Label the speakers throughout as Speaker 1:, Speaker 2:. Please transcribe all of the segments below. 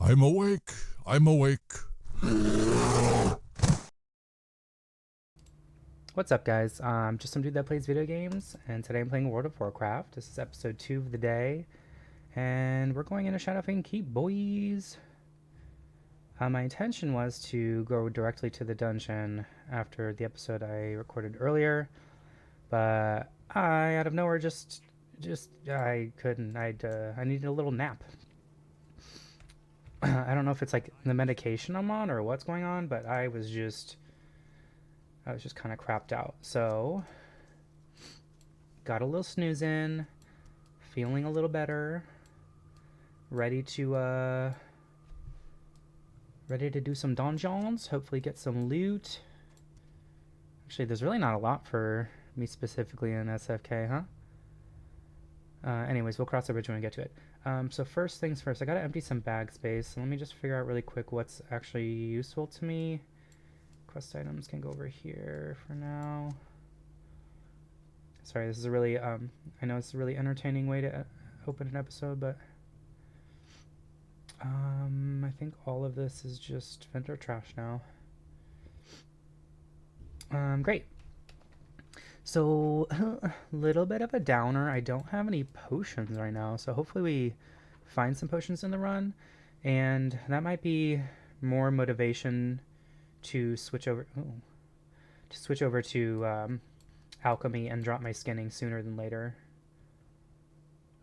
Speaker 1: I'm awake. I'm awake.
Speaker 2: What's up, guys? Just some dude that plays video games, and today I'm playing World of Warcraft. This is episode 2 of the day, and we're going into Shadowfang Keep, boys! My intention was to go directly to the dungeon after the episode I recorded earlier, but I, out of nowhere, I couldn't. I needed a little nap. I don't know if it's like the medication I'm on or what's going on, but I was just kind of crapped out. So, got a little snooze in, feeling a little better, ready to do some donjons, hopefully get some loot. Actually, there's really not a lot for me specifically in SFK, huh? Anyways, we'll cross the bridge when we get to it. So first things first, I gotta empty some bag space. So let me just figure out really quick what's actually useful to me. Quest items can go over here for now. Sorry, this is a really, I know it's a really entertaining way to open an episode, but I think all of this is just vendor trash now. Great. So, a little bit of a downer. I don't have any potions right now, so hopefully we find some potions in the run, and that might be more motivation to switch over to alchemy and drop my skinning sooner than later.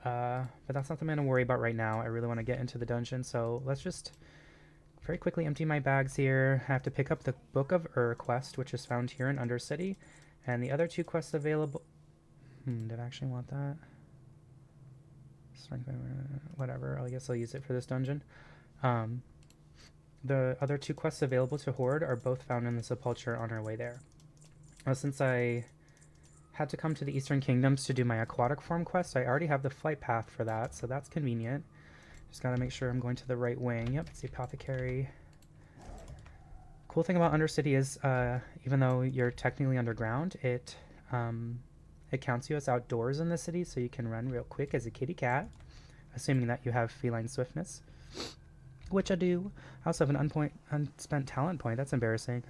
Speaker 2: But that's not something I'm going to worry about right now. I really want to get into the dungeon, so let's just very quickly empty my bags here. I have to pick up the Book of Ur quest, which is found here in Undercity, and the other 2 quests available... did I actually want that? Whatever, I guess I'll use it for this dungeon. The other 2 quests available to Horde are both found in the Sepulchre on our way there. Since I had to come to the Eastern Kingdoms to do my aquatic form quest, I already have the flight path for that, so that's convenient. Just gotta make sure I'm going to the right wing. Yep, it's the apothecary. Cool thing about Undercity is, even though you're technically underground, it counts you as outdoors in the city, so you can run real quick as a kitty cat, assuming that you have feline swiftness, which I do. I also have an unspent talent point. That's embarrassing.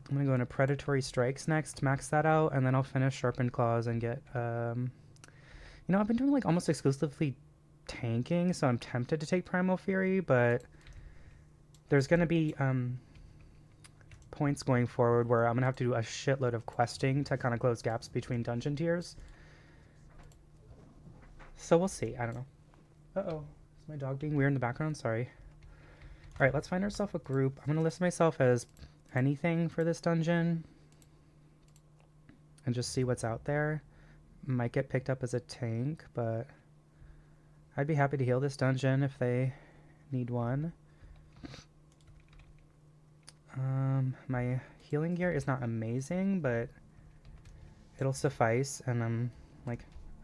Speaker 2: I'm gonna go into Predatory Strikes next, max that out, and then I'll finish Sharpened Claws and get, you know, I've been doing like almost exclusively tanking, so I'm tempted to take Primal Fury, but there's gonna be points going forward where I'm gonna have to do a shitload of questing to kind of close gaps between dungeon tiers. So we'll see. I don't know. Uh-oh. Is my dog being weird in the background? Sorry. Alright, let's find ourselves a group. I'm gonna list myself as anything for this dungeon and just see what's out there. Might get picked up as a tank, but I'd be happy to heal this dungeon if they need one. My healing gear is not amazing, but it'll suffice, and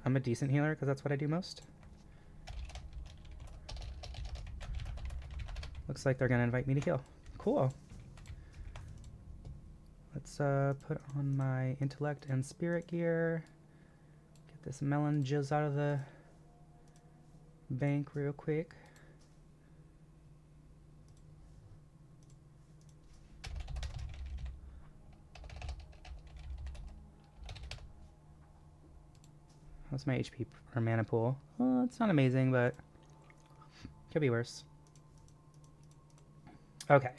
Speaker 2: I'm a decent healer because that's what I do most. Looks like they're gonna invite me to heal. Cool. Let's put on my intellect and spirit gear. Get this melon jizz out of the bank real quick. What's my HP or mana pool? Well, it's not amazing, but could be worse. Okay.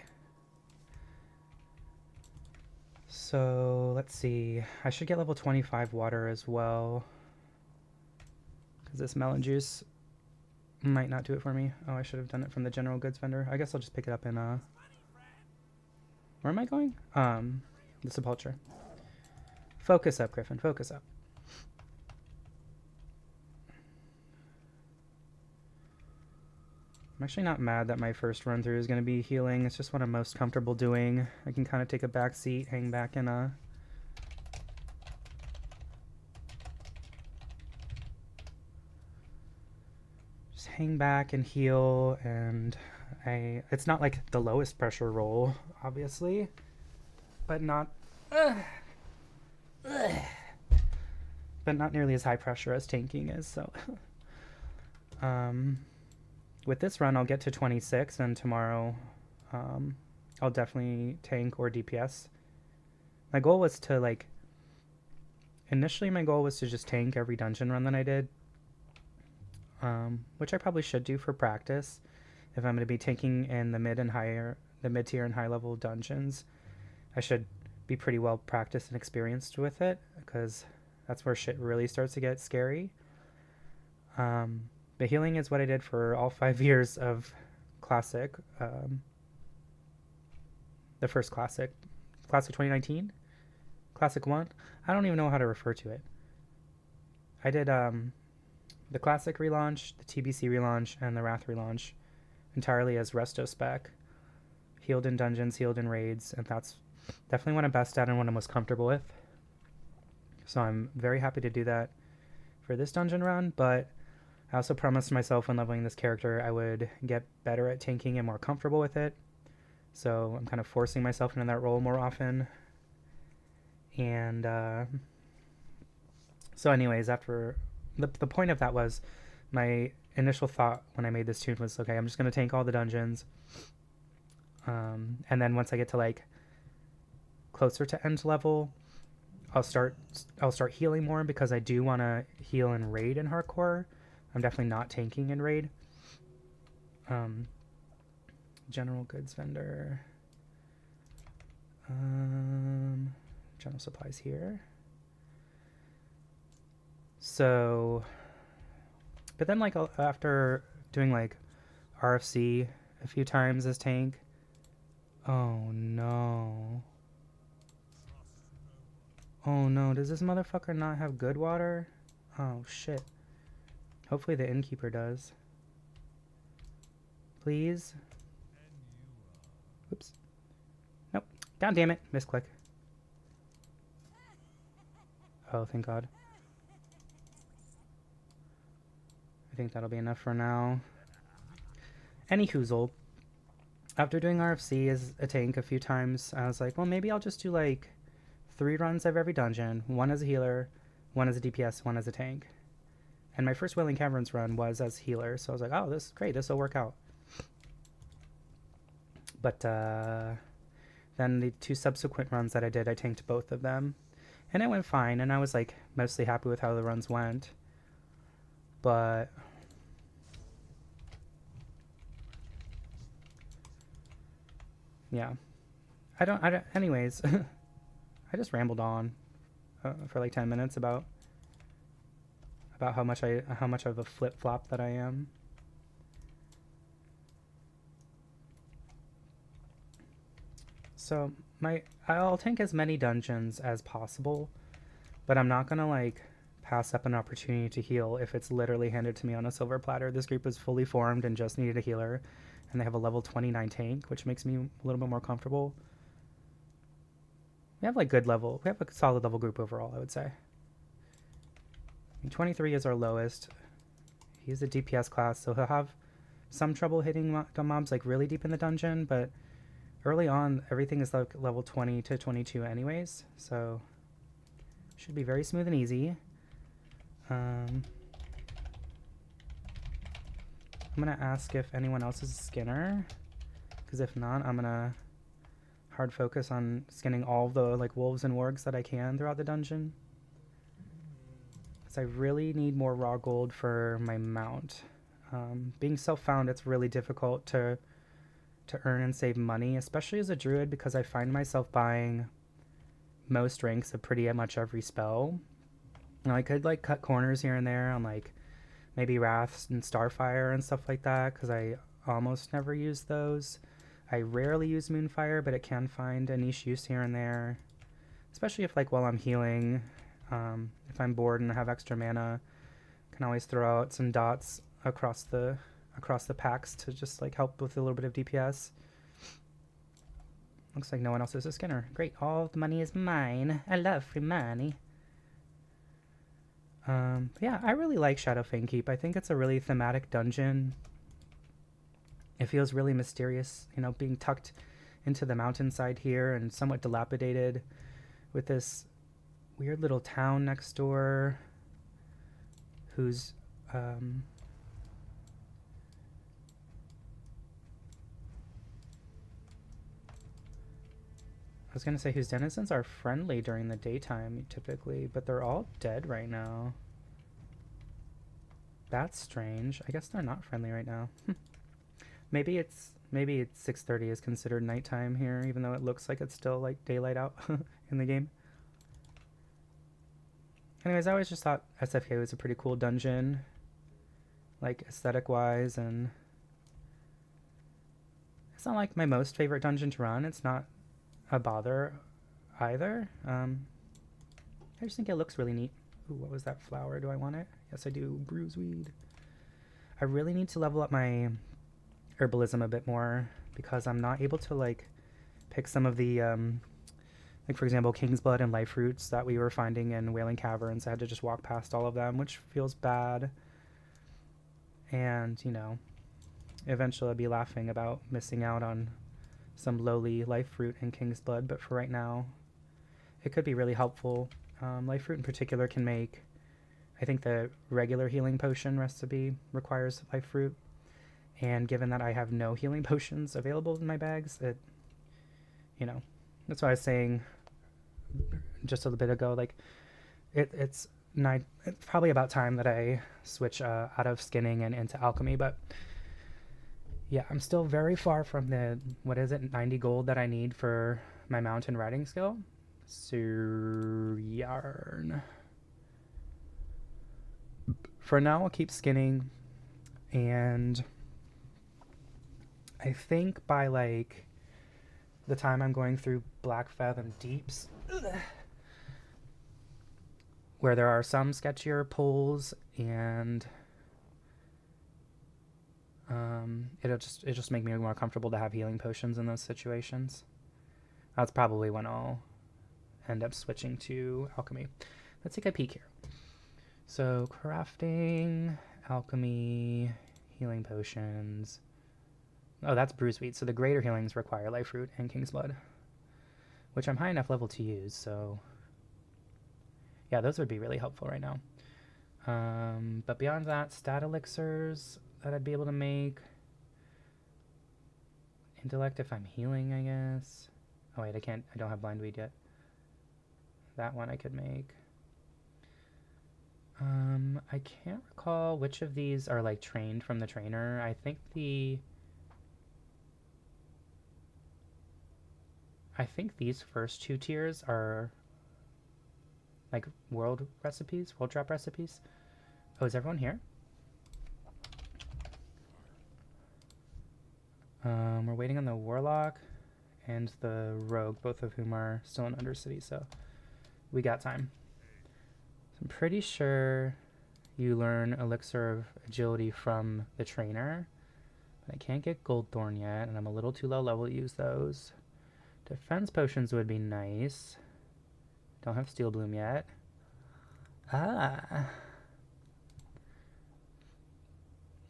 Speaker 2: So let's see. I should get level 25 water as well, because this melon juice might not do it for me. Oh, I should have done it from the general goods vendor. I guess I'll just pick it up in where am I going? The Sepulchre. Focus up, Griffin. Focus up. I'm actually not mad that my first run through is going to be healing. It's just what I'm most comfortable doing. I can kind of take a back seat, hang back in a... just hang back and heal, and it's not like the lowest pressure roll, obviously, but not... but not nearly as high pressure as tanking is, so... with this run, I'll get to 26, and tomorrow I'll definitely tank or DPS. My goal was to, like, initially my goal was to just tank every dungeon run that I did, which I probably should do for practice if I'm going to be tanking in the mid-tier and high-level dungeons. I should be pretty well practiced and experienced with it, because that's where shit really starts to get scary. But healing is what I did for all 5 years of Classic. The first Classic 2019? Classic 1? I don't even know how to refer to it. I did the Classic relaunch, the TBC relaunch, and the Wrath relaunch entirely as resto spec. Healed in dungeons, healed in raids, and that's definitely what I'm best at and what I'm most comfortable with. So I'm very happy to do that for this dungeon run, but I also promised myself when leveling this character I would get better at tanking and more comfortable with it. So I'm kind of forcing myself into that role more often. And so anyways, after the point of that was, my initial thought when I made this tune was, okay, I'm just going to tank all the dungeons. And then once I get to, like, closer to end level, I'll start healing more, because I do want to heal in raid and hardcore. I'm definitely not tanking in raid. General goods vendor. General supplies here. So, but then, like, after doing, like, RFC a few times as tank. Oh no. Oh no, does this motherfucker not have good water? Oh shit. Hopefully the innkeeper does. Please. Oops. Nope. God damn it. Misclick. Oh, thank God. I think that'll be enough for now. Any hoozle. After doing RFC as a tank a few times, I was like, well, maybe I'll just do, like, 3 runs of every dungeon. 1 as a healer, 1 as a DPS, 1 as a tank. And my first Wailing Caverns run was as healer, so I was like, oh, this is great, this will work out. But then the 2 subsequent runs that I did, I tanked both of them. And it went fine, and I was, like, mostly happy with how the runs went. But yeah. Anyways, I just rambled on for like 10 minutes about how much of a flip-flop that I am. So I'll tank as many dungeons as possible, but I'm not gonna, like, pass up an opportunity to heal if it's literally handed to me on a silver platter. This group is fully formed and just needed a healer, and they have a level 29 tank, which makes me a little bit more comfortable. We have, like, we have a solid level group overall, I would say. I mean, 23 is our lowest. He's a DPS class, so he'll have some trouble hitting mobs, like, really deep in the dungeon, but early on, everything is, like, level 20 to 22 anyways, so should be very smooth and easy. I'm gonna ask if anyone else is a skinner, because if not, I'm gonna hard focus on skinning all the, like, wolves and wargs that I can throughout the dungeon, because I really need more raw gold for my mount. Being self-found, it's really difficult to earn and save money, especially as a druid, because I find myself buying most ranks of pretty much every spell. Now, I could, like, cut corners here and there on, like, maybe Wraths and Starfire and stuff like that, because I almost never use those. I rarely use Moonfire, but it can find a niche use here and there, especially if, like, while I'm healing, if I'm bored and I have extra mana, I can always throw out some dots across the packs to just, like, help with a little bit of DPS. Looks like no one else is a skinner. Great, all the money is mine. I love free money. Yeah, I really like Shadowfang Keep. I think it's a really thematic dungeon. It feels really mysterious, you know, being tucked into the mountainside here and somewhat dilapidated, with this weird little town next door whose was gonna say whose denizens are friendly during the daytime typically, but they're all dead right now. That's strange. I guess they're not friendly right now. Maybe it's 6:30 is considered nighttime here, even though it looks like it's still like daylight out in the game. Anyways, I always just thought SFK was a pretty cool dungeon, like aesthetic wise, and it's not like my most favorite dungeon to run. It's not a bother either. I just think it looks really neat. Ooh, what was that flower? Do I want it? Yes, I do. Bruiseweed. I really need to level up my herbalism a bit more because I'm not able to like pick some of the like for example King's Blood and life roots that we were finding in Wailing Caverns. I had to just walk past all of them, which feels bad. And you know, eventually I'll be laughing about missing out on some lowly life fruit in King's Blood, but for right now it could be really helpful. Life fruit in particular can make, I think the regular healing potion recipe requires life fruit, and given that I have no healing potions available in my bags, it, you know, that's why I was saying just a little bit ago, like it's probably about time that I switch out of skinning and into alchemy. But yeah, I'm still very far from the, what is it, 90 gold that I need for my mountain riding skill. So yarn. For now, I'll keep skinning, and I think by like the time I'm going through Black Fathom Deeps, where there are some sketchier pulls, and it'll just make me more comfortable to have healing potions in those situations. That's probably when I'll end up switching to alchemy. Let's take a peek here. So crafting, alchemy, healing potions. Oh, that's Bruiseweed. So the greater healings require life root and King's Blood, which I'm high enough level to use. So yeah, those would be really helpful right now. But beyond that, stat elixirs that I'd be able to make. Intellect if I'm healing, I guess. Oh wait, I don't have blind weed yet. That one I could make. I can't recall which of these are like trained from the trainer. I think these first two tiers are like world trap recipes. Oh, is everyone here? We're waiting on the warlock and the rogue, both of whom are still in Undercity, so we got time. So I'm pretty sure you learn Elixir of Agility from the trainer, but I can't get Goldthorn yet, and I'm a little too low level to use those. Defense potions would be nice. Don't have Steel Bloom yet.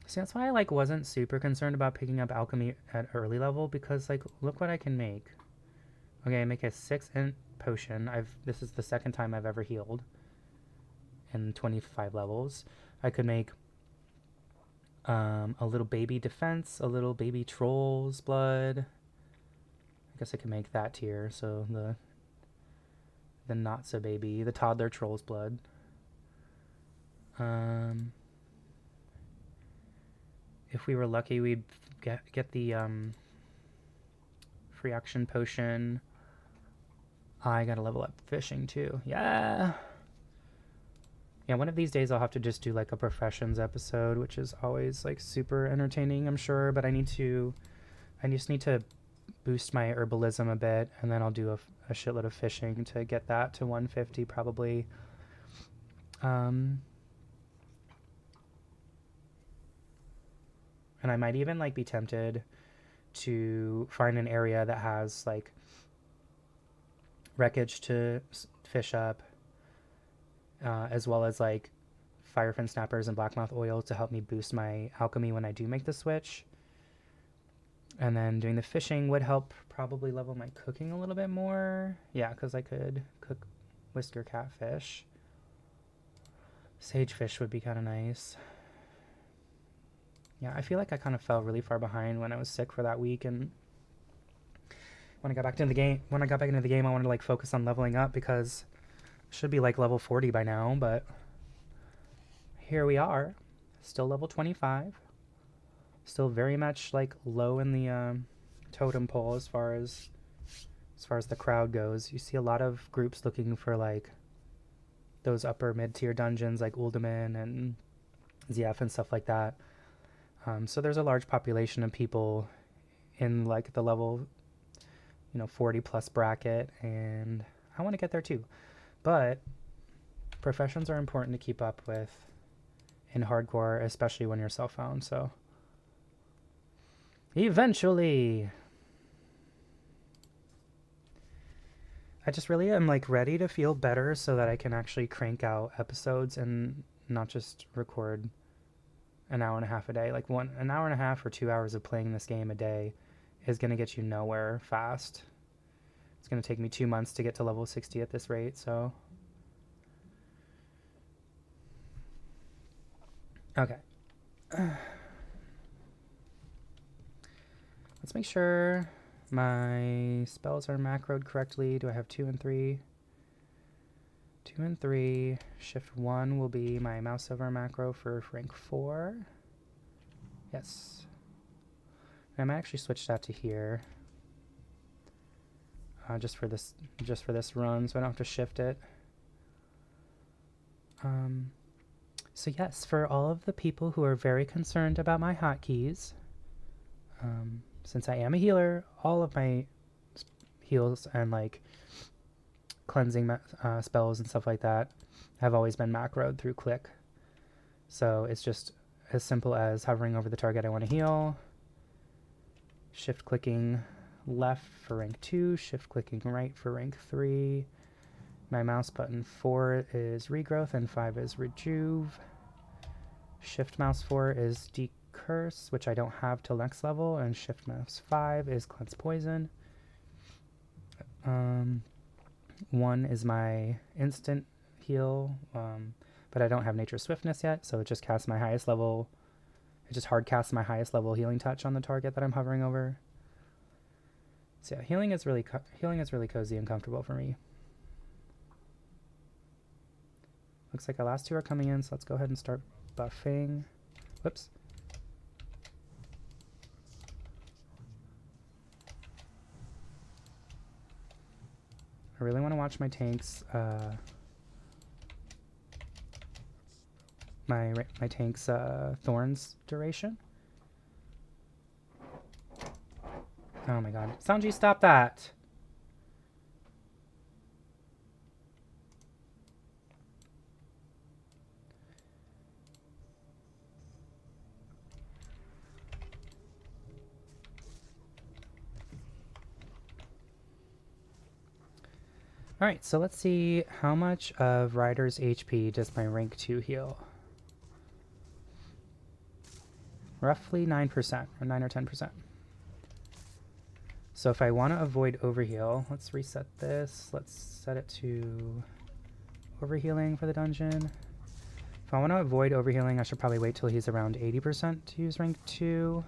Speaker 2: See, that's why I like wasn't super concerned about picking up alchemy at early level, because like look what I can make. Okay, I make a 6-int potion. This is the second time I've ever healed in 25 levels. I could make a little baby defense, a little baby troll's blood. I guess I could make that tier, so the not so baby, the toddler troll's blood. If we were lucky, we'd get the free action potion. I gotta level up fishing too. Yeah, one of these days I'll have to just do like a professions episode, which is always like super entertaining, I'm sure, but I just need to boost my herbalism a bit, and then I'll do a shitload of fishing to get that to 150 probably. And I might even like be tempted to find an area that has like wreckage to fish up, as well as like firefin snappers and blackmouth oil to help me boost my alchemy when I do make the switch. And then doing the fishing would help probably level my cooking a little bit more. Yeah, because I could cook whisker catfish. Sagefish would be kind of nice. Yeah, I feel like I kind of fell really far behind when I was sick for that week, and when I got back into the game, I wanted to like focus on leveling up because I should be like level 40 by now, but here we are, still level 25. Still very much like low in the totem pole as far as the crowd goes. You see a lot of groups looking for like those upper mid-tier dungeons like Uldaman and ZF and stuff like that. So there's a large population of people in like the level 40 plus bracket, and I want to get there too. But professions are important to keep up with in hardcore, especially when you're self-found. So eventually, I just really am like ready to feel better so that I can actually crank out episodes and not just record an hour and a half a day. Like an hour and a half or 2 hours of playing this game a day is going to get you nowhere fast. It's going to take me 2 months to get to level 60 at this rate, so. Okay. Let's make sure my spells are macroed correctly. Do I have 2 and 3? 2 and 3. Shift 1 will be my mouse over macro for rank 4. Yes. And I might actually switch that to here. Just for this run, so I don't have to shift it. So yes, for all of the people who are very concerned about my hotkeys, since I am a healer, all of my heals and like cleansing spells and stuff like that have always been macroed through click. So it's just as simple as hovering over the target I want to heal, shift clicking left for rank 2, shift clicking right for rank 3. My mouse button 4 is regrowth and 5 is rejuve. Shift mouse 4 is decurse, which I don't have till next level, and shift mouse 5 is cleanse poison. 1 is my instant heal, but I don't have nature swiftness yet, so it just casts my highest level. It just hard casts my highest level healing touch on the target that I'm hovering over. So yeah, healing is really cozy and comfortable for me. Looks like our last 2 are coming in, so let's go ahead and start buffing. Whoops. I really want to watch my tanks. My tank's thorns duration. Oh my god. Sanji, stop that! Alright, so let's see how much of Ryder's HP does my rank 2 heal. Roughly 9%, or 9 or 10%. So if I want to avoid overheal, let's reset this. Let's set it to overhealing for the dungeon. If I want to avoid overhealing, I should probably wait till he's around 80% to use rank 2.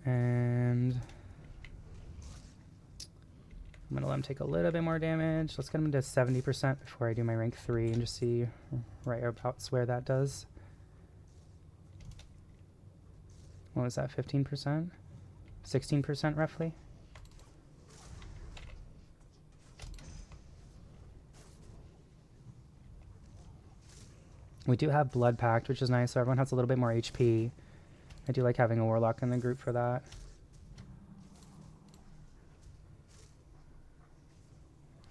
Speaker 2: And I'm going to let him take a little bit more damage. Let's get him to 70% before I do my rank 3 and just see right about where that does. What was that, 15%? 16% roughly? We do have Blood Pact, which is nice, so everyone has a little bit more HP. I do like having a Warlock in the group for that.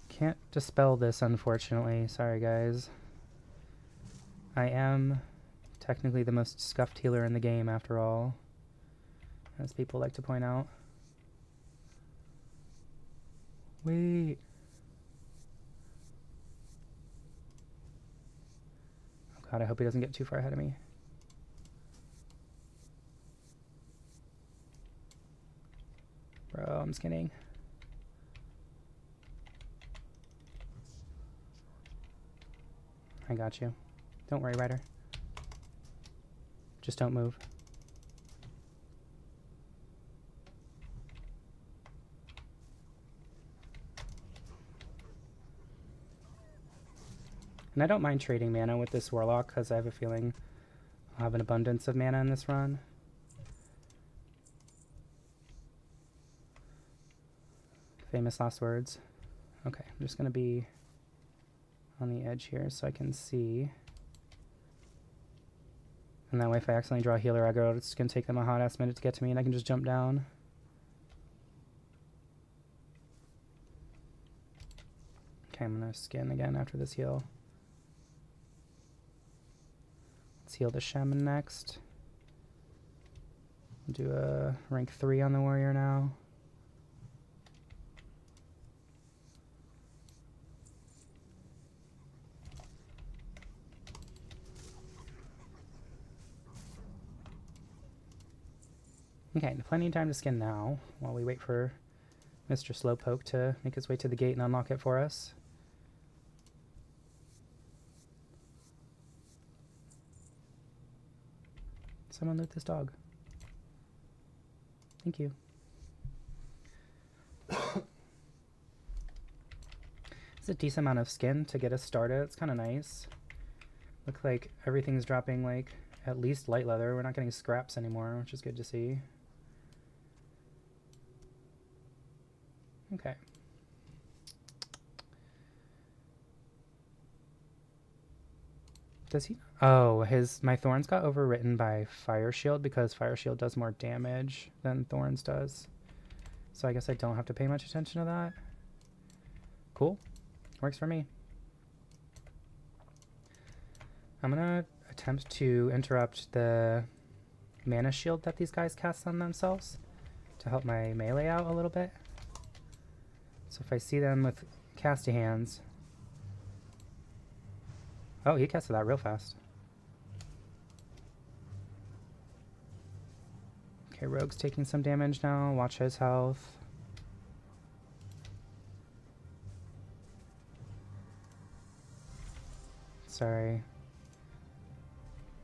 Speaker 2: Can't dispel this, unfortunately. Sorry, guys. I am technically the most scuffed healer in the game, after all, as people like to point out. Wait. Oh god, I hope he doesn't get too far ahead of me. Bro, I'm just kidding. I got you. Don't worry, Ryder. Just don't move. And I don't mind trading mana with this Warlock because I have a feeling I'll have an abundance of mana in this run. Famous last words. Okay, I'm just going to be on the edge here so I can see. And that way if I accidentally draw a healer aggro, it's going to take them a hot ass minute to get to me and I can just jump down. Okay, I'm going to skin again after this heal. Let's heal the Shaman next. Do a rank 3 on the warrior now. Okay, plenty of time to skin now while we wait for Mr. Slowpoke to make his way to the gate and unlock it for us. Someone loot this dog. Thank you. It's a decent amount of skin to get us started. It's kind of nice. Look like everything's dropping like at least light leather. We're not getting scraps anymore, which is good to see. Okay. Does he? Oh, my Thorns got overwritten by Fire Shield because Fire Shield does more damage than Thorns does. So I guess I don't have to pay much attention to that. Cool. Works for me. I'm gonna attempt to interrupt the mana shield that these guys cast on themselves to help my melee out a little bit. So if I see them with casty hands... Oh, he casted that real fast. Okay, Rogue's taking some damage now. Watch his health. Sorry.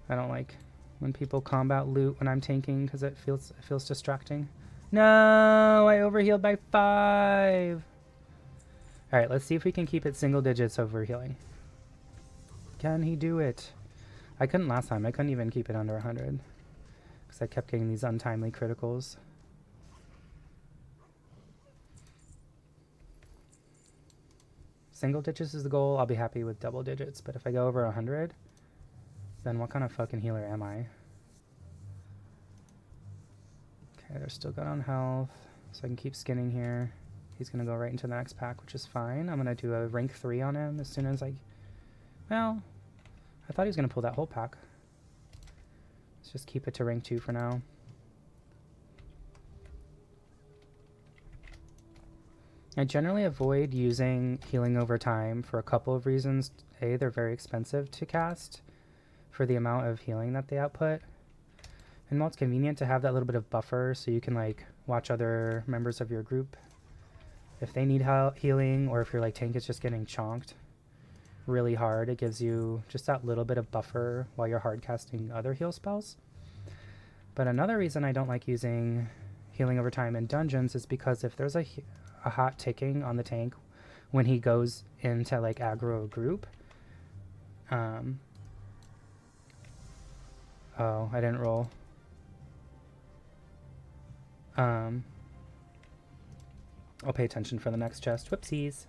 Speaker 2: I don't like when people combat loot when I'm tanking because it feels distracting. No, I overhealed by 5. All right, let's see if we can keep it single digits overhealing. Can he do it? I couldn't last time. I couldn't even keep it under 100 because I kept getting these untimely criticals. Single digits is the goal. I'll be happy with double digits, but if I go over 100, then what kind of fucking healer am I? Okay, they're still good on health, so I can keep skinning here. He's going to go right into the next pack, which is fine. I'm going to do a rank 3 on him as soon as I... Well, I thought he was going to pull that whole pack. Let's just keep it to rank 2 for now. I generally avoid using healing over time for a couple of reasons. A, they're very expensive to cast for the amount of healing that they output. And while it's convenient to have that little bit of buffer so you can like watch other members of your group if they need healing, or if your like tank is just getting chonked really hard, it gives you just that little bit of buffer while you're hard casting other heal spells. But another reason I don't like using healing over time in dungeons is because if there's a hot ticking on the tank when he goes into like aggro a group, oh, I didn't roll. I'll pay attention for the next chest. Whoopsies.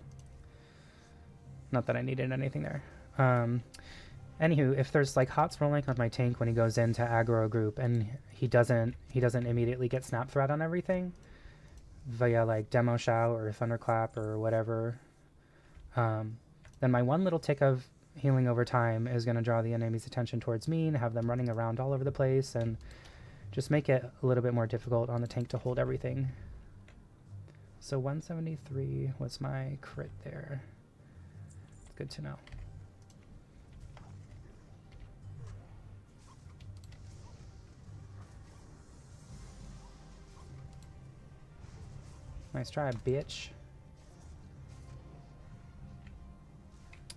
Speaker 2: Not that I needed anything there. Anywho, if there's like hots rolling on my tank when he goes into aggro a group and he doesn't immediately get snap threat on everything via like demo shout or thunderclap or whatever, then my one little tick of healing over time is going to draw the enemy's attention towards me and have them running around all over the place and just make it a little bit more difficult on the tank to hold everything. So 173 was my crit there. Good to know. Nice try, bitch.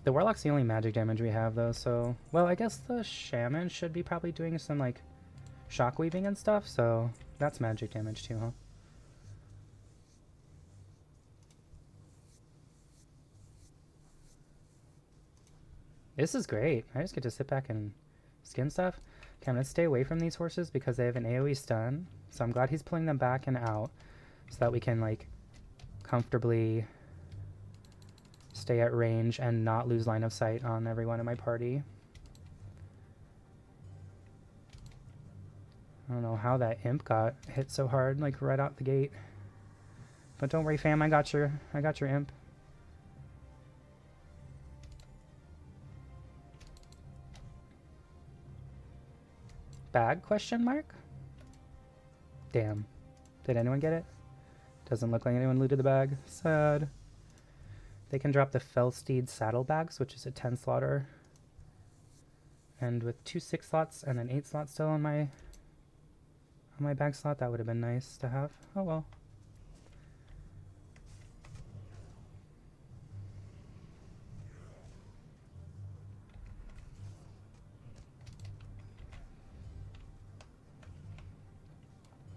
Speaker 2: The Warlock's the only magic damage we have, though, so... Well, I guess the Shaman should be probably doing some, like, shock weaving and stuff, so that's magic damage too, huh? This is great. I just get to sit back and skin stuff. Okay, I'm going to stay away from these horses because they have an AoE stun. So I'm glad he's pulling them back and out so that we can, like, comfortably stay at range and not lose line of sight on everyone in my party. I don't know how that imp got hit so hard, like, right out the gate. But don't worry, fam. I got your imp. Bag, question mark? Damn. Did anyone get it? Doesn't look like anyone looted the bag. Sad. They can drop the Felsteed saddlebags, which is a 10 slotter. And with 2 6 slots and an 8 slot still on my bag slot, that would have been nice to have. Oh well.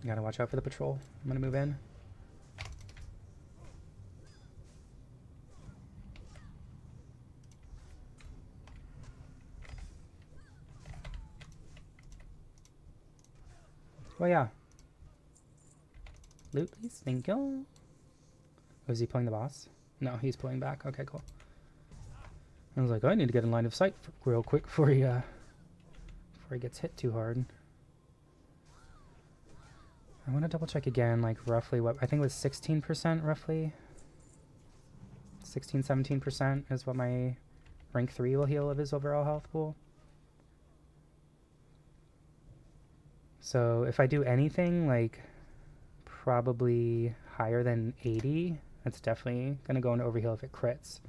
Speaker 2: Gotta watch out for the patrol. I'm gonna move in. Oh yeah. Loot, please. Thank you. Oh, is he pulling the boss? No, he's pulling back. Okay, cool. I was like, oh, I need to get in line of sight real quick before he gets hit too hard. I want to double check again, like roughly what I think it was 16% roughly. 16-17% is what my rank 3 will heal of his overall health pool. So if I do anything like probably higher than 80, that's definitely going to go into overheal if it crits.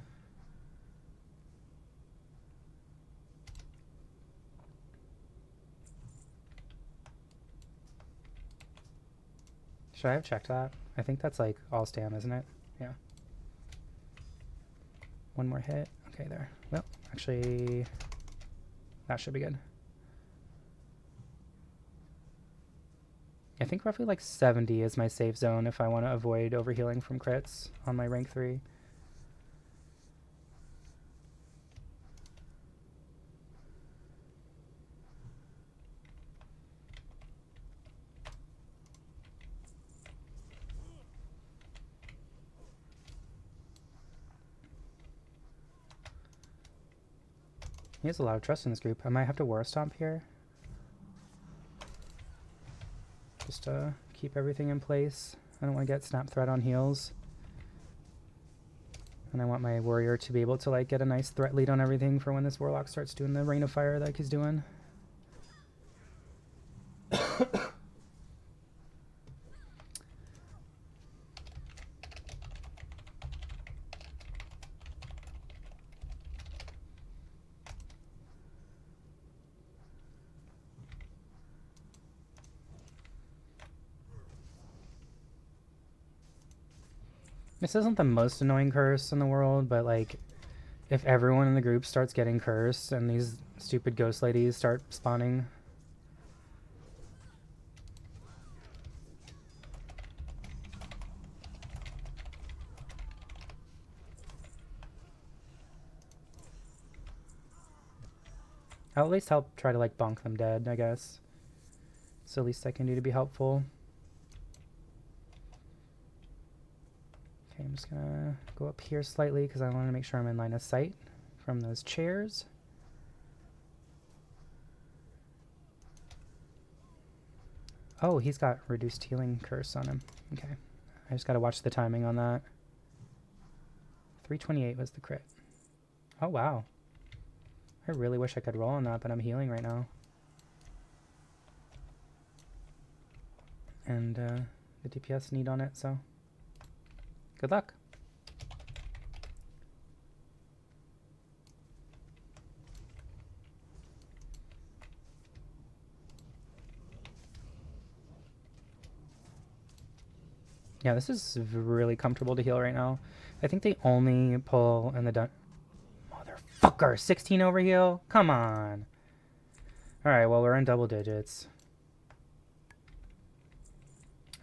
Speaker 2: Should I have checked that? I think that's like all stam, isn't it? Yeah. One more hit. Okay, there. Well, actually, that should be good. I think roughly like 70 is my safe zone if I want to avoid overhealing from crits on my rank 3. He has a lot of trust in this group. I might have to War Stomp here. Just to keep everything in place. I don't want to get Snap Threat on heals. And I want my warrior to be able to like get a nice threat lead on everything for when this warlock starts doing the Rain of Fire like he's doing. This isn't the most annoying curse in the world, but like, if everyone in the group starts getting cursed and these stupid ghost ladies start spawning. I'll at least help try to like bonk them dead, I guess. It's the least I can do to be helpful. I'm just gonna go up here slightly because I want to make sure I'm in line of sight from those chairs. Oh, he's got reduced healing curse on him. Okay. I just gotta watch the timing on that. 328 was the crit. Oh, wow. I really wish I could roll on that, but I'm healing right now. And the DPS need on it, so... good luck. Yeah, this is really comfortable to heal right now. I think they only pull in the motherfucker, 16 overheal? Come on. Alright, well, we're in double digits.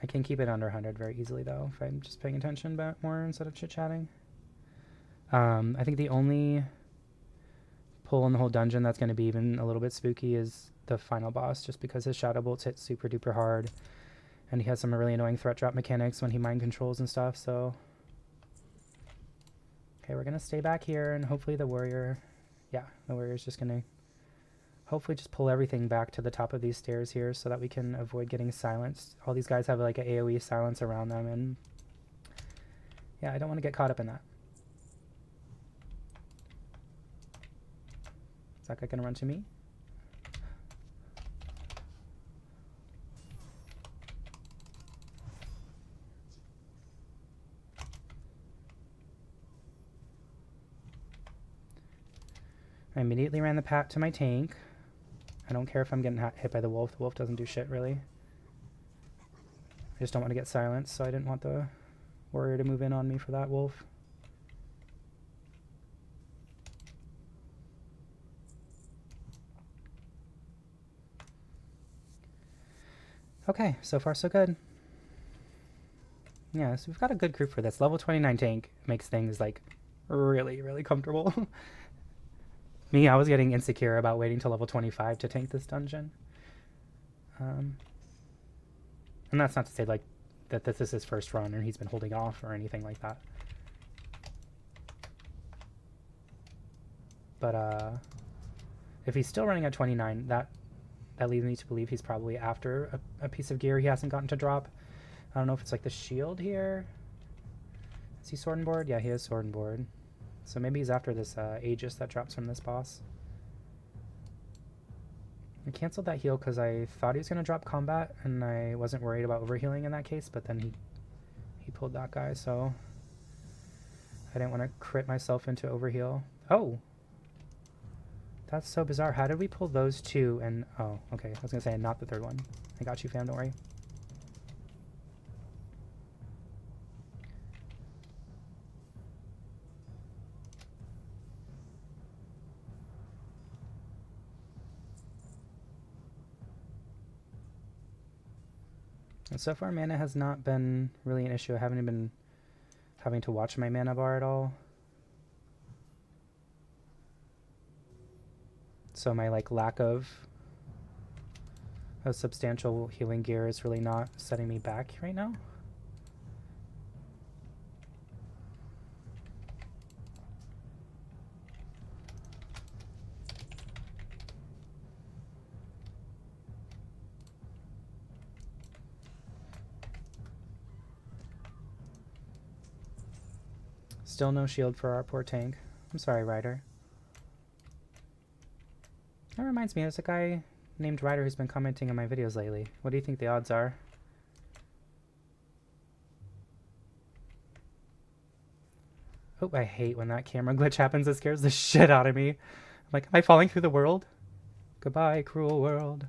Speaker 2: I can keep it under 100 very easily, though, if I'm just paying attention more instead of chit-chatting. I think the only pull in the whole dungeon that's going to be even a little bit spooky is the final boss, just because his shadow bolts hit super duper hard, and he has some really annoying threat drop mechanics when he mind controls and stuff. So okay, we're gonna stay back here, and hopefully the warrior's just gonna hopefully just pull everything back to the top of these stairs here so that we can avoid getting silenced. All these guys have like an AoE silence around them, and yeah, I don't want to get caught up in that. Is that guy gonna run to me? I immediately ran the pat to my tank. I don't care if I'm getting hit by the wolf. The wolf doesn't do shit, really. I just don't want to get silenced, so I didn't want the warrior to move in on me for that wolf. Okay, so far so good. Yeah, so we've got a good group for this. Level 29 tank makes things, like, really, really comfortable. Me, I was getting insecure about waiting till level 25 to tank this dungeon. And that's not to say, like, that this is his first run or he's been holding off or anything like that. But, if he's still running at 29, that leads me to believe he's probably after a piece of gear he hasn't gotten to drop. I don't know if it's, like, the shield here. Is he sword and board? Yeah, he is sword and board. So maybe he's after this Aegis that drops from this boss. I canceled that heal because I thought he was going to drop combat, and I wasn't worried about overhealing in that case, but then he pulled that guy, so I didn't want to crit myself into overheal. Oh! That's so bizarre. How did we pull those two and... Oh, okay. I was going to say, not the third one. I got you, fam. Don't worry. And so far, mana has not been really an issue. I haven't been having to watch my mana bar at all. So my lack of substantial healing gear is really not setting me back right now. Still no shield for our poor tank. I'm sorry, Ryder. That reminds me, there's a guy named Ryder who's been commenting on my videos lately. What do you think the odds are? Oh, I hate when that camera glitch happens. It scares the shit out of me. I'm like, am I falling through the world? Goodbye, cruel world.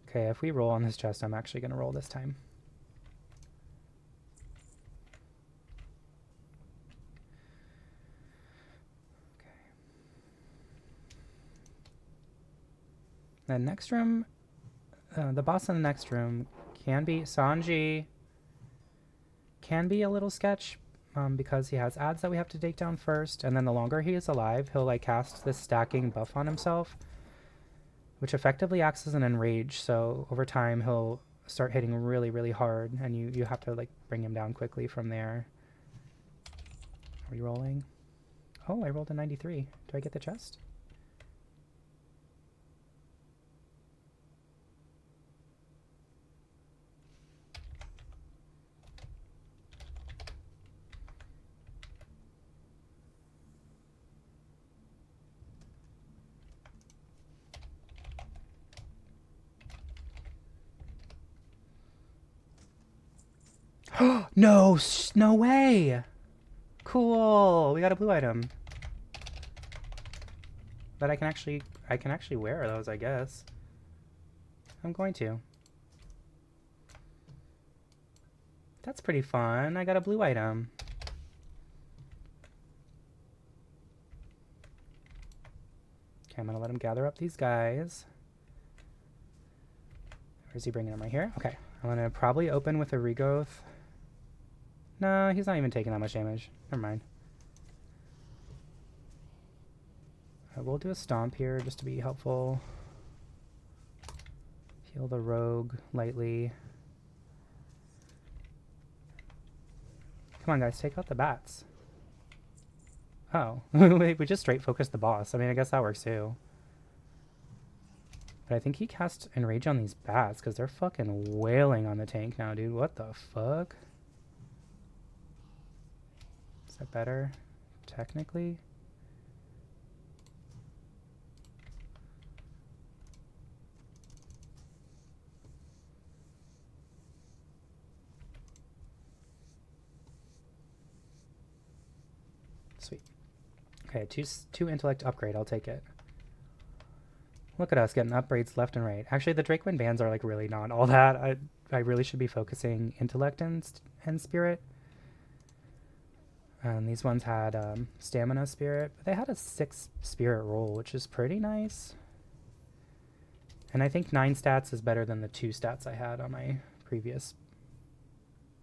Speaker 2: Okay, if we roll on this chest, I'm actually going to roll this time. Okay. The next room, the boss in the next room can be Sanji. Can be a little sketch because he has ads that we have to take down first, and then the longer he is alive, he'll cast this stacking buff on himself, which effectively acts as an enrage. So over time, he'll start hitting really, really hard, and you have to bring him down quickly from there. Are we rolling? Oh, I rolled a 93. Do I get the chest? No, no way. Cool. We got a blue item. But I can actually wear those, I guess. I'm going to. That's pretty fun. I got a blue item. Okay, I'm gonna let him gather up these guys. Where's he bringing them? Right here? Okay, I'm I'm gonna probably open with a regrowth. No, he's not even taking that much damage. Never mind. We'll do a stomp here just to be helpful. Heal the rogue lightly. Come on, guys, take out the bats. Oh, we just straight focused the boss. I mean, I guess that works too. But I think he cast Enrage on these bats because they're fucking wailing on the tank now, dude. What the fuck? Is that better? Technically? Sweet. Okay, two intellect upgrade. I'll take it. Look at us getting upgrades left and right. Actually, the Drakewind bands are like really not all that. I really should be focusing intellect and spirit. And these ones had stamina spirit, but they had a 6 spirit roll, which is pretty nice. And I think 9 stats is better than the 2 stats I had on my previous,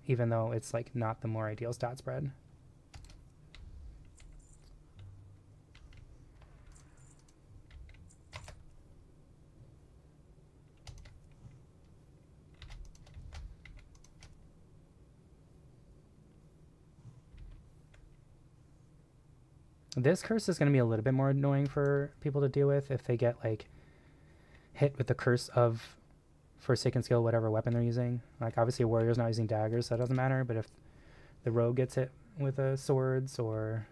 Speaker 2: even though it's like not the more ideal stat spread. This curse is going to be a little bit more annoying for people to deal with if they get like hit with the curse of Forsaken Skill, whatever weapon they're using. Like obviously a warrior's not using daggers, so that doesn't matter, but if the rogue gets hit with swords, or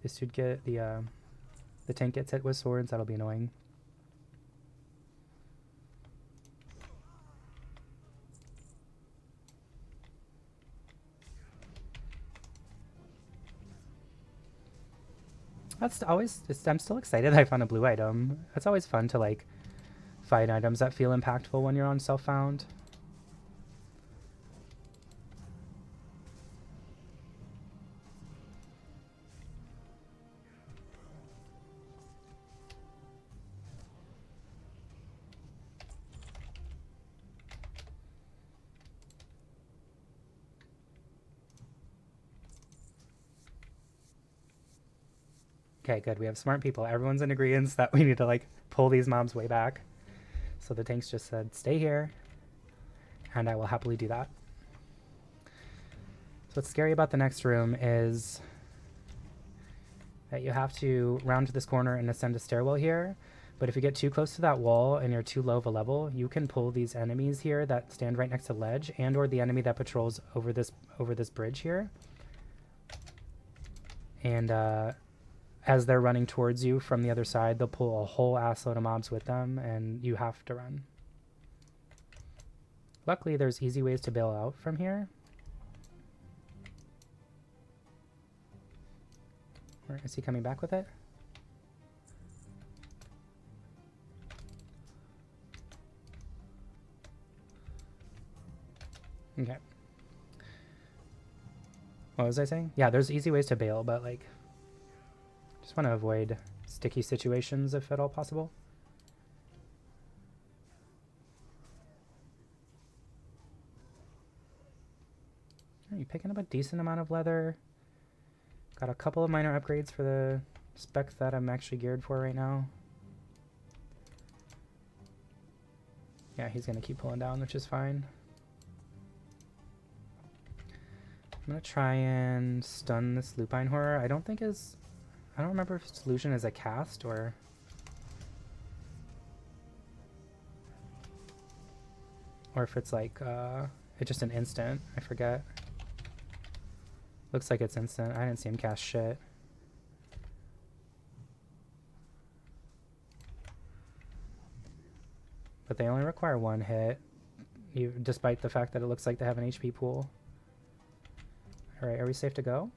Speaker 2: this dude get the tank gets hit with swords, that'll be annoying. That's always, I'm still excited that I found a blue item. It's always fun to like find items that feel impactful when you're on self-found. Okay, good. We have smart people. Everyone's in agreement that we need to like pull these mobs way back. So the tanks just said, stay here, and I will happily do that. So what's scary about the next room is that you have to round to this corner and ascend a stairwell here. But if you get too close to that wall and you're too low of a level, you can pull these enemies here that stand right next to ledge, and or the enemy that patrols over this bridge here. And as they're running towards you from the other side, they'll pull a whole assload of mobs with them, and you have to run. Luckily, there's easy ways to bail out from here. Or is he coming back with it? Okay. What was I saying? Yeah, there's easy ways to bail, but like, just want to avoid sticky situations if at all possible. Are you picking up a decent amount of leather? Got a couple of minor upgrades for the spec that I'm actually geared for right now. Yeah, he's going to keep pulling down, which is fine. I'm going to try and stun this lupine horror. I don't remember if Solution is a cast or... or if it's like, it's just an instant. I forget. Looks like it's instant. I didn't see him cast shit. But they only require 1 hit, despite the fact that it looks like they have an HP pool. Alright, are we safe to go?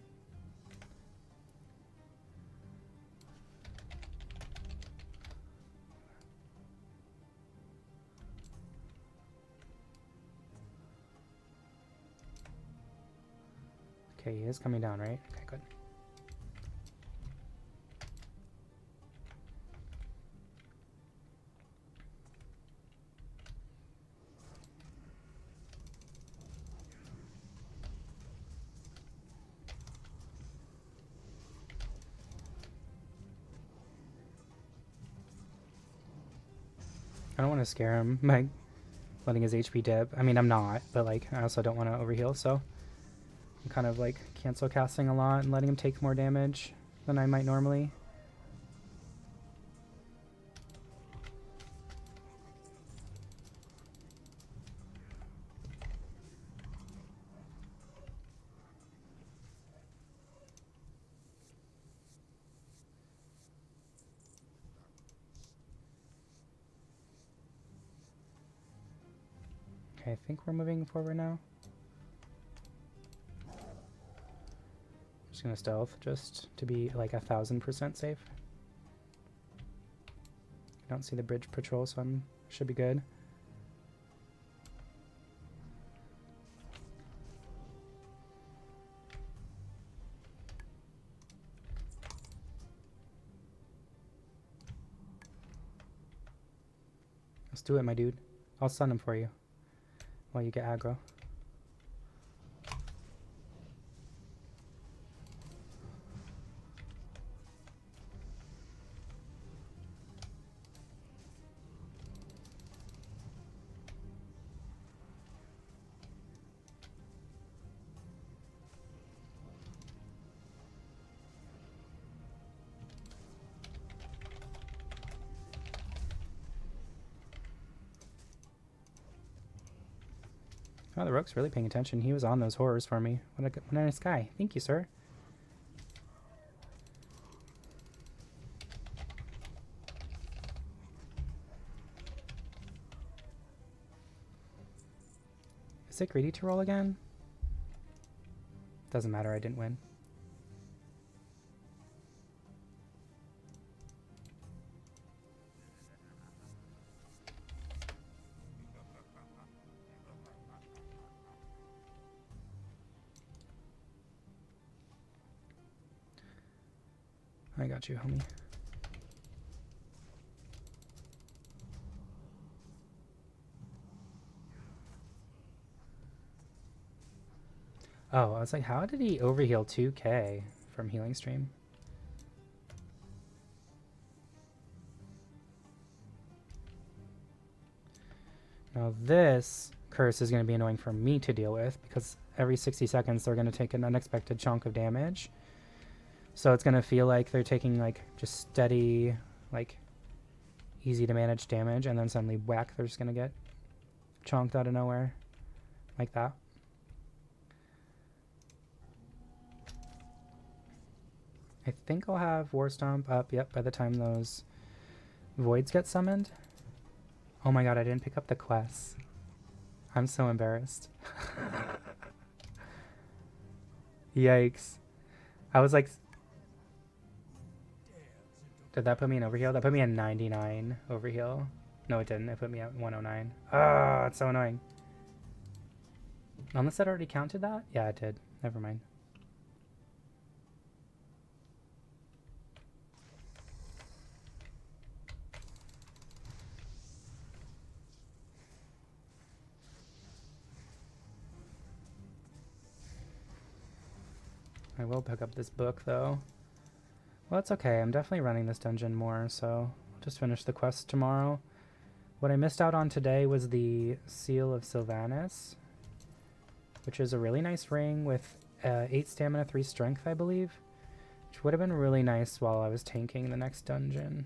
Speaker 2: Okay, he is coming down, right? Okay, good. I don't want to scare him by letting his HP dip. I mean, I'm not, but like, I also don't want to overheal, so I'm kind of like cancel casting a lot and letting him take more damage than I might normally. Okay, I think we're moving forward now. Just gonna stealth just to be like 1000% safe. I don't see the bridge patrol, so I'm should be good. Let's do it, my dude. I'll stun him for you while you get aggro. Oh, the Rogue's really paying attention. He was on those horrors for me. What a nice guy. Thank you, sir. Is it greedy to roll again? Doesn't matter, I didn't win. I got you, homie. Oh, I was like, how did he overheal 2k from healing stream? Now this curse is going to be annoying for me to deal with because every 60 seconds they're going to take an unexpected chunk of damage. So it's going to feel like they're taking like just steady, like easy to manage damage, and then suddenly whack, they're just going to get chonked out of nowhere like that. I think I'll have War Stomp up, yep, by the time those voids get summoned. Oh my god, I didn't pick up the quests. I'm so embarrassed. Yikes. I was like... Did that put me in overheal? That put me at 99 overheal. No, it didn't. It put me at 109. Ah, it's so annoying. Unless it already counted that? Yeah, it did. Never mind. I will pick up this book, though. Well, it's okay. I'm definitely running this dungeon more, so I'll just finish the quest tomorrow. What I missed out on today was the Seal of Sylvanas, which is a really nice ring with 8 stamina, 3 strength, I believe, which would have been really nice while I was tanking the next dungeon.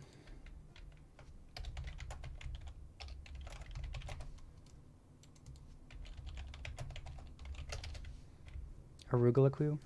Speaker 2: Arugal We.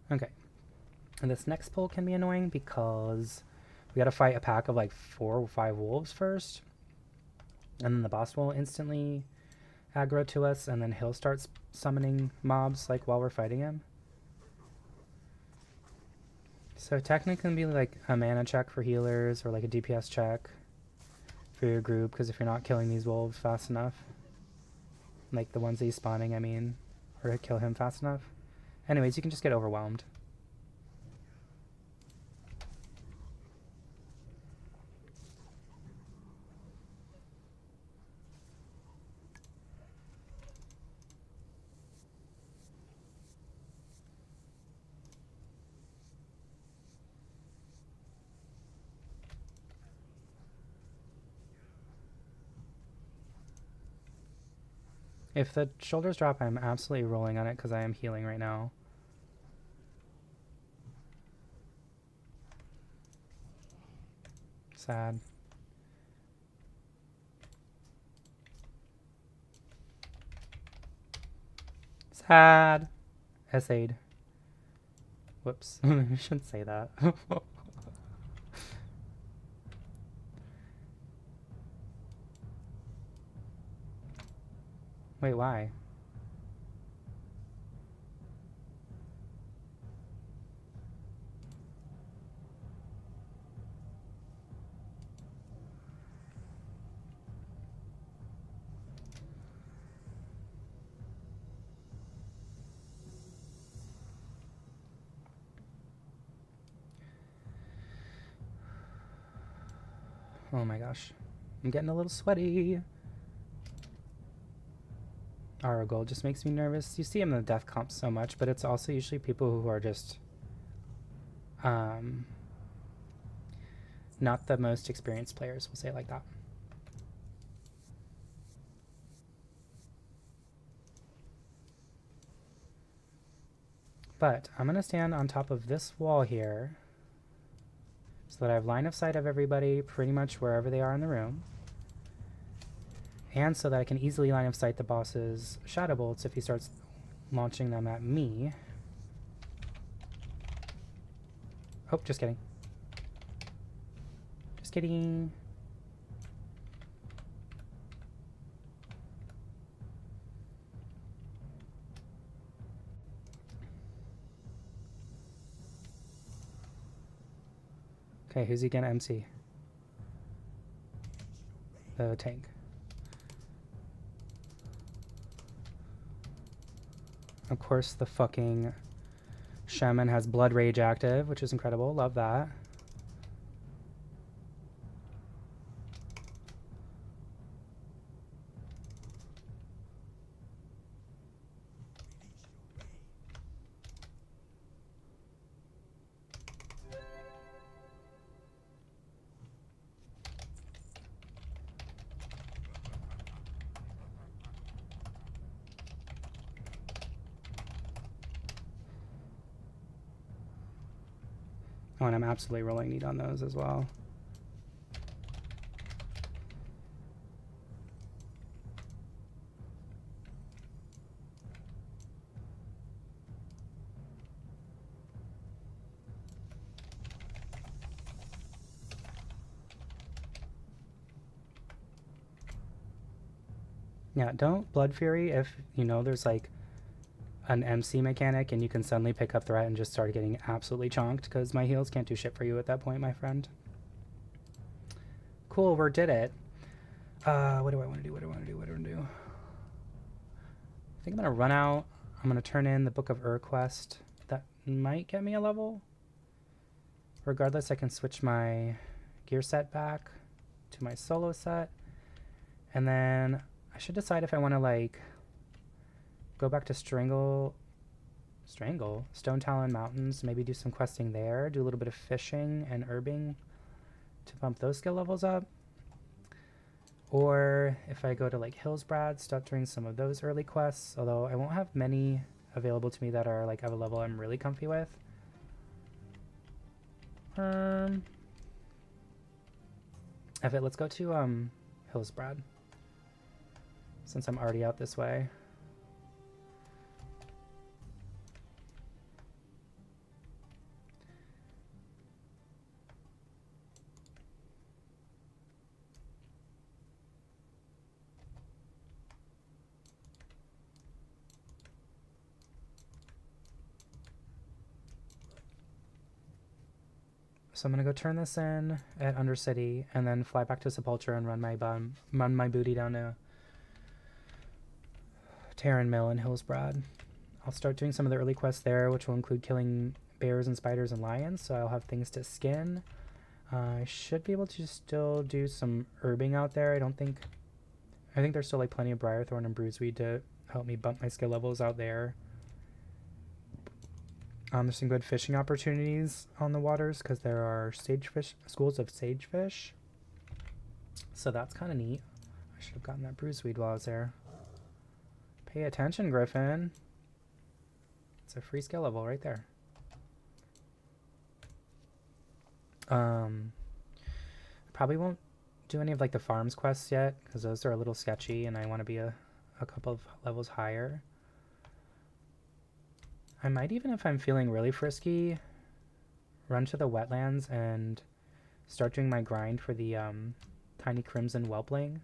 Speaker 2: Okay, and this next pull can be annoying because we gotta fight a pack of like 4 or 5 wolves first, and then the boss will instantly aggro to us, and then he'll start summoning mobs like while we're fighting him. So technically it can be like a mana check for healers or like a DPS check for your group, because if you're not killing these wolves fast enough, like the ones that he's spawning, I mean, or to kill him fast enough. Anyways, you can just get overwhelmed. If the shoulders drop, I'm absolutely rolling on it because I am healing right now. Sad. Sad. Essayed. Whoops. I shouldn't say that. Wait, why? Oh my gosh. I'm getting a little sweaty. Arugal just makes me nervous. You see him in the death comps so much, but it's also usually people who are just not the most experienced players, we'll say it like that. But I'm going to stand on top of this wall here so that I have line of sight of everybody pretty much wherever they are in the room. And so that I can easily line of sight the boss's shadow bolts if he starts launching them at me. Oh, just kidding. Just kidding. Okay, who's he gonna MC? The tank. Of course, the fucking shaman has Blood Rage active, which is incredible. Love that. Oh, and I'm absolutely rolling need on those as well. Yeah, don't Blood Fury if you know there's like an MC mechanic and you can suddenly pick up threat and just start getting absolutely chonked, because my heals can't do shit for you at that point, my friend. Cool, we did it. What do I want to do? I think I'm going to run out. I'm going to turn in the Book of Ur quest. That might get me a level. Regardless, I can switch my gear set back to my solo set. And then I should decide if I want to like go back to Stone Talon Mountains, maybe do some questing there, do a little bit of fishing and herbing to bump those skill levels up. Or if I go to like Hillsbrad, start doing some of those early quests, although I won't have many available to me that are like of a level I'm really comfy with. Let's go to Hillsbrad, since I'm already out this way. So I'm gonna go turn this in at Undercity and then fly back to Sepultura and run my booty down to Terran Mill and Hillsbrad. I'll start doing some of the early quests there, which will include killing bears and spiders and lions, so I'll have things to skin. I should be able to still do some herbing out there. I think there's still like plenty of Briarthorn and Bruiseweed to help me bump my skill levels out there. There's some good fishing opportunities on the waters because there are sagefish, schools of sagefish. So that's kind of neat. I should have gotten that Bruiseweed while I was there. Pay attention, Griffin. It's a free skill level right there. Probably won't do any of like the farms quests yet because those are a little sketchy and I want to be a couple of levels higher. I might even, if I'm feeling really frisky, run to the wetlands and start doing my grind for the tiny crimson whelpling,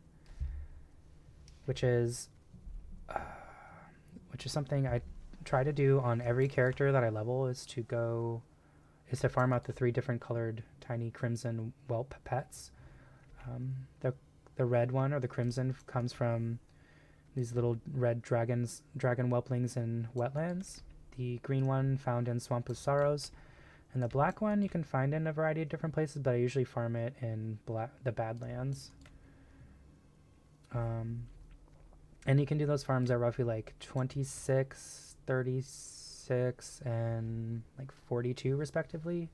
Speaker 2: which is something I try to do on every character that I level, is to farm out the 3 different colored tiny crimson whelp pets. The red one, or the crimson, comes from these little red dragon whelplings in wetlands. The green one found in Swamp of Sorrows, and the black one you can find in a variety of different places, but I usually farm it in the Badlands. And you can do those farms at roughly like 26, 36, and like 42 respectively.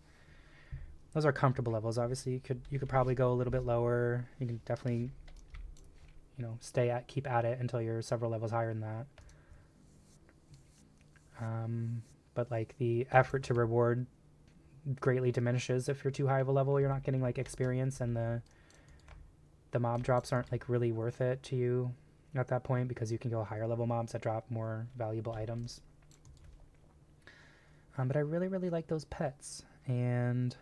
Speaker 2: Those are comfortable levels. Obviously, you could probably go a little bit lower. You can definitely, keep at it until you're several levels higher than that. But like the effort to reward greatly diminishes if you're too high of a level. You're not getting like experience, and the mob drops aren't like really worth it to you at that point because you can go higher level mobs that drop more valuable items. But I really, really like those pets, and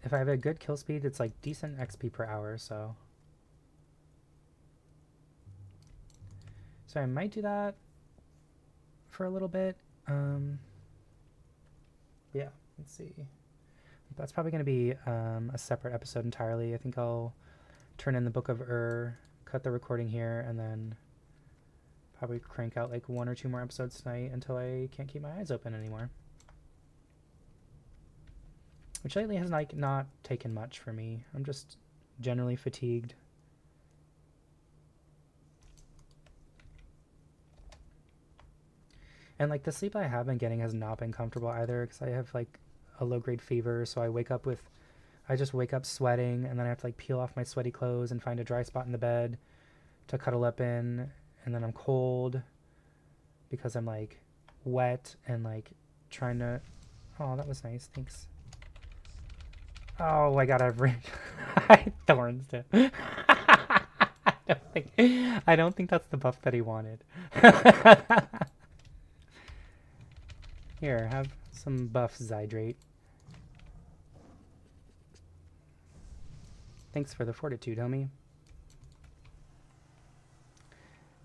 Speaker 2: if I have a good kill speed, it's like decent XP per hour, so I might do that for a little bit. Yeah, let's see. That's probably going to be a separate episode entirely. I think I'll turn in the Book of cut the recording here, and then probably crank out like 1 or 2 more episodes tonight until I can't keep my eyes open anymore. Which lately has like not taken much for me. I'm just generally fatigued. And like the sleep I have been getting has not been comfortable either, because I have like a low-grade fever, so I just wake up sweating, and then I have to like peel off my sweaty clothes and find a dry spot in the bed to cuddle up in, and then I'm cold because I'm like wet and like trying to... Oh, that was nice, thanks. Oh, I got every thorns too. I don't think that's the buff that he wanted. Here, have some buff Zydrate. Thanks for the fortitude, homie.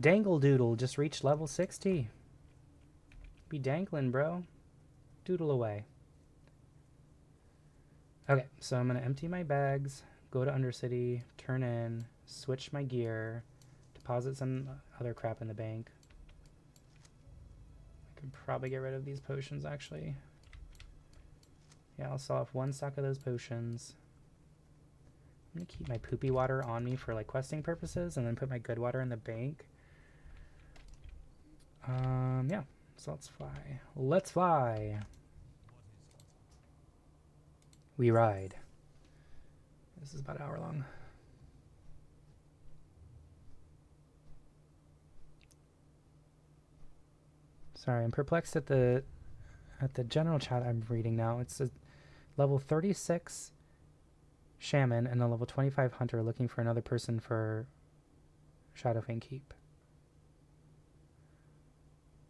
Speaker 2: Dangle Doodle just reached level 60. Be dangling, bro. Doodle away. Okay, so I'm going to empty my bags, go to Undercity, turn in, switch my gear, deposit some other crap in the bank. I can probably get rid of these potions, actually. Yeah, I'll sell off 1 stack of those potions. I'm going to keep my poopy water on me for like questing purposes, and then put my good water in the bank. Yeah, so let's fly. Let's fly! We ride. This is about an hour long. Sorry, I'm perplexed at the general chat I'm reading now. It's a level 36 shaman and a level 25 hunter looking for another person for Shadowfang Keep.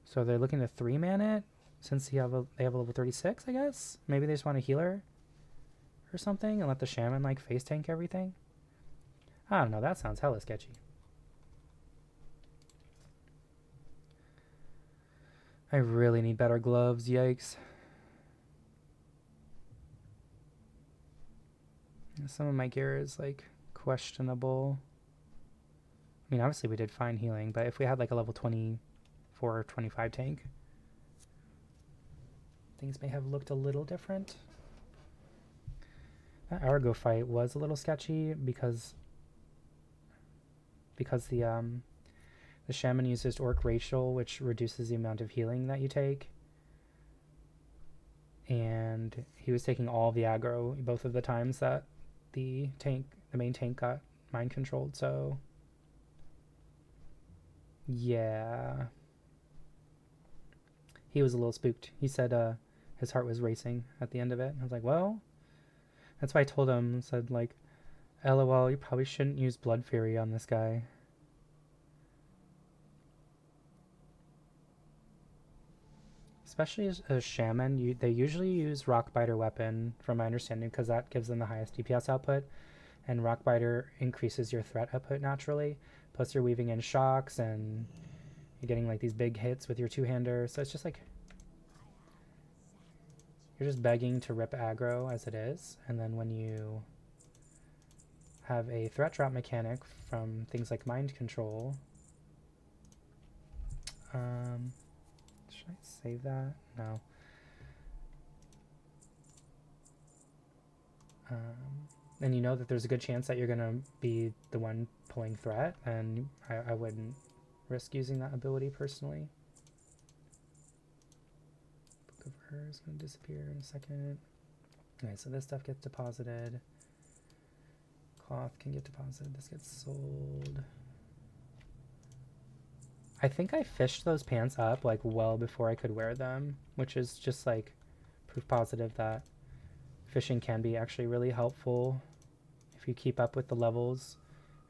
Speaker 2: So they're looking to 3-man it since they have a level 36, I guess? Maybe they just want a healer or something and let the shaman like face tank everything? I don't know, that sounds hella sketchy. I really need better gloves, yikes. Some of my gear is like questionable. I mean, obviously we did fine healing, but if we had like a level 24 or 25 tank, things may have looked a little different. That Arugal fight was a little sketchy because the shaman uses Orc Racial, which reduces the amount of healing that you take. And he was taking all the aggro both of the times that the main tank got mind controlled, so yeah. He was a little spooked. He said his heart was racing at the end of it. I was like, well, that's why I told him, said like, LOL, you probably shouldn't use Blood Fury on this guy. Especially as a shaman, they usually use Rockbiter weapon, from my understanding, because that gives them the highest DPS output, and Rockbiter increases your threat output naturally. Plus, you're weaving in shocks, and you're getting like these big hits with your two-hander. So it's just like you're just begging to rip aggro as it is, and then when you have a threat drop mechanic from things like mind control. Should I save that? No. And you know that there's a good chance that you're going to be the one pulling threat, and I wouldn't risk using that ability personally. Book of Her is going to disappear in a second. Okay, so this stuff gets deposited. Cloth can get deposited. This gets sold. I think I fished those pants up like well before I could wear them, which is just like proof positive that fishing can be actually really helpful if you keep up with the levels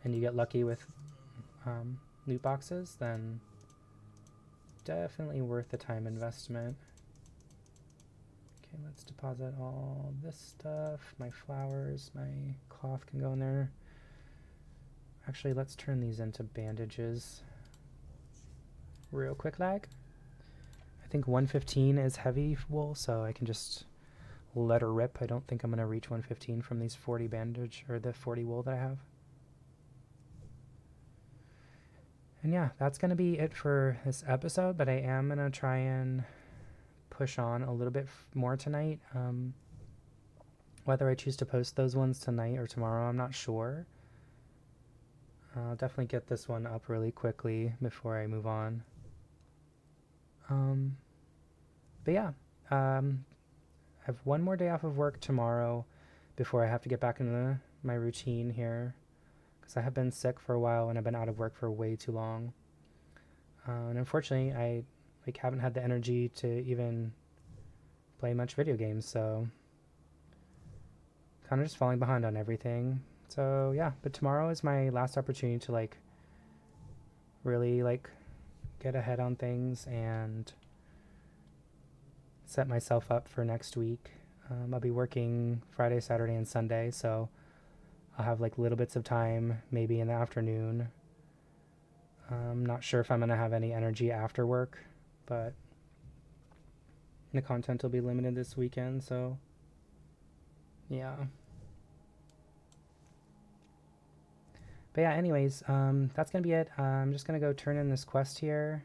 Speaker 2: and you get lucky with loot boxes. Then definitely worth the time investment. Okay, let's deposit all this stuff. My flowers, my cloth can go in there. Actually, let's turn these into bandages real quick. Lag. I think 115 is heavy wool, so I can just let her rip. I don't think I'm going to reach 115 from these 40 bandage, or the 40 wool that I have. And yeah, that's going to be it for this episode, but I am going to try and push on a little bit more tonight. Whether I choose to post those ones tonight or tomorrow, I'm not sure. I'll definitely get this one up really quickly before I move on. But yeah, I have one more day off of work tomorrow before I have to get back into my routine here, because I have been sick for a while and I've been out of work for way too long. And unfortunately, I haven't had the energy to even play much video games, so kind of just falling behind on everything. So yeah, but tomorrow is my last opportunity to really get ahead on things and set myself up for next week. I'll be working Friday, Saturday, and Sunday, so I'll have little bits of time maybe in the afternoon. I'm not sure if I'm going to have any energy after work, but the content will be limited this weekend, so yeah. But yeah, anyways, that's going to be it. I'm just going to go turn in this quest here.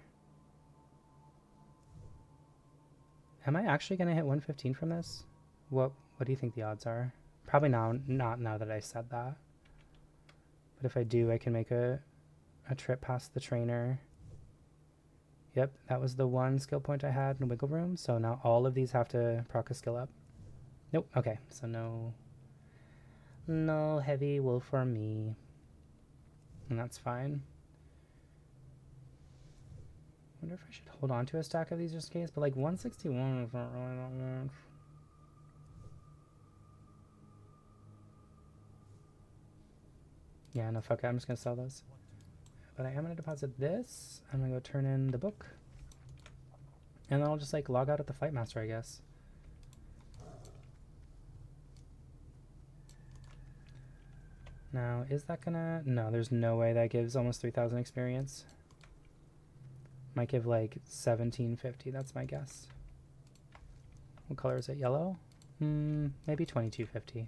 Speaker 2: Am I actually going to hit 115 from this? What do you think the odds are? Probably not now that I said that. But if I do, I can make a trip past the trainer. Yep, that was the one skill point I had in wiggle room. So now all of these have to proc a skill up. Nope. Okay, so no heavy wool for me. And that's fine. Wonder if I should hold on to a stack of these just in case, but 161 is not really that much. Yeah, no, fuck it, I'm just gonna sell those. But I am gonna deposit this. I'm gonna go turn in the book. And then I'll just log out at the Fight Master, I guess. Now, is that gonna... No, there's no way that gives almost 3,000 experience. Might give 1750, that's my guess. What color is it? Yellow? Maybe 2250.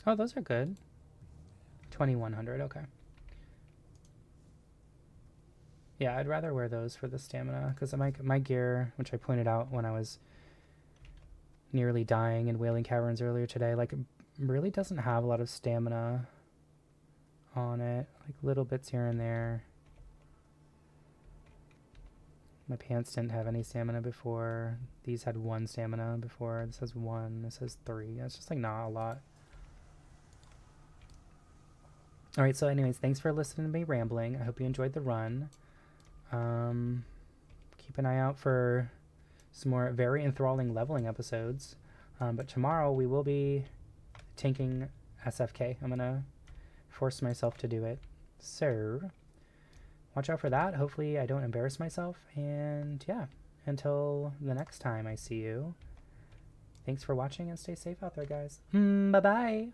Speaker 2: Oh, those are good. 2100, okay. Yeah, I'd rather wear those for the stamina, because my gear, which I pointed out when I was nearly dying in Wailing Caverns earlier today, like, really doesn't have a lot of stamina on it. Like, little bits here and there. My pants didn't have any stamina before. These had 1 stamina before. This has 1. This has 3. It's just, like, not a lot. Alright, so anyways, thanks for listening to me rambling. I hope you enjoyed the run. Keep an eye out for some more very enthralling leveling episodes. But tomorrow we will be tanking SFK. I'm going to force myself to do it. So, watch out for that. Hopefully I don't embarrass myself. And yeah, until the next time I see you, thanks for watching and stay safe out there, guys. Bye-bye.